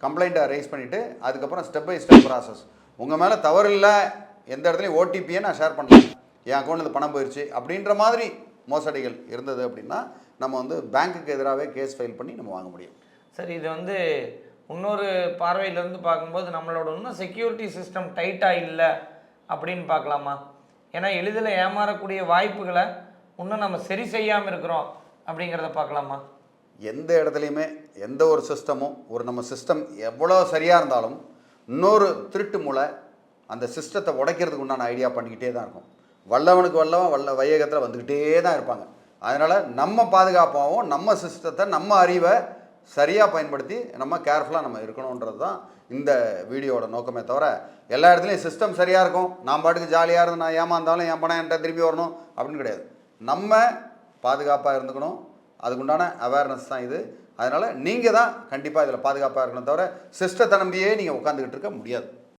கம்ப்ளைண்ட்டை rice பண்ணிவிட்டு அதுக்கப்புறம் step by step process. உங்கள் மேலே தவறு இல்லை, எந்த இடத்துலையும் ஓடிபியை நான் ஷேர் பண்ணேன், என் அக்கௌண்ட்டில் பணம் போயிடுச்சு அப்படின்ற மாதிரி மோசடிகள் இருந்தது அப்படின்னா நம்ம வந்து பேங்க்குக்கு எதிராகவே கேஸ் ஃபைல் பண்ணி நம்ம வாங்க முடியும். சரி, இது வந்து இன்னொரு பார்வையிலேருந்து பார்க்கும்போது நம்மளோட இன்னும் செக்யூரிட்டி சிஸ்டம் டைட்டாக இல்லை அப்படின்னு பார்க்கலாமா? ஏன்னா எளிதில் ஏமாறக்கூடிய வாய்ப்புகளை இன்னும் நம்ம சரி செய்யாமல் இருக்கிறோம் அப்படிங்கிறத பார்க்கலாமா? எந்த இடத்துலையுமே எந்த ஒரு சிஸ்டமும் நம்ம சிஸ்டம் எவ்வளோ சரியாக இருந்தாலும் இன்னொரு திருட்டு மூளை அந்த சிஸ்டத்தை உடைக்கிறதுக்கு உண்டான ஐடியா பண்ணிக்கிட்டே தான் இருக்கும். வல்லவனுக்கு வல்லவன் வையகத்தில் வந்துக்கிட்டே தான் இருப்பாங்க. அதனால் நம்ம பாதுகாப்பாகவும் நம்ம சிஸ்டத்தை நம்ம அறிவை சரியாக பயன்படுத்தி நம்ம கேர்ஃபுல்லாக நம்ம இருக்கணுன்றது தான் இந்த வீடியோட நோக்கமே தவிர எல்லா இடத்துலையும் சிஸ்டம் சரியாக இருக்கும், நான் பாட்டுக்கு ஜாலியாக இருந்து நான் ஏமாந்தாலும் என் பணம் என்கிட்ட திரும்பி வரணும் அப்படின்னு கிடையாது. நம்ம பாதுகாப்பாக இருந்துக்கணும், அதுக்குண்டான அவேர்னஸ் தான் இது. அதனால் நீங்கள் தான் கண்டிப்பாக இதில் பாதுகாப்பாக இருக்கணும் தவிர சிஸ்டத்தை நம்பியே நீங்கள் உட்காந்துக்கிட்டு இருக்க முடியாது.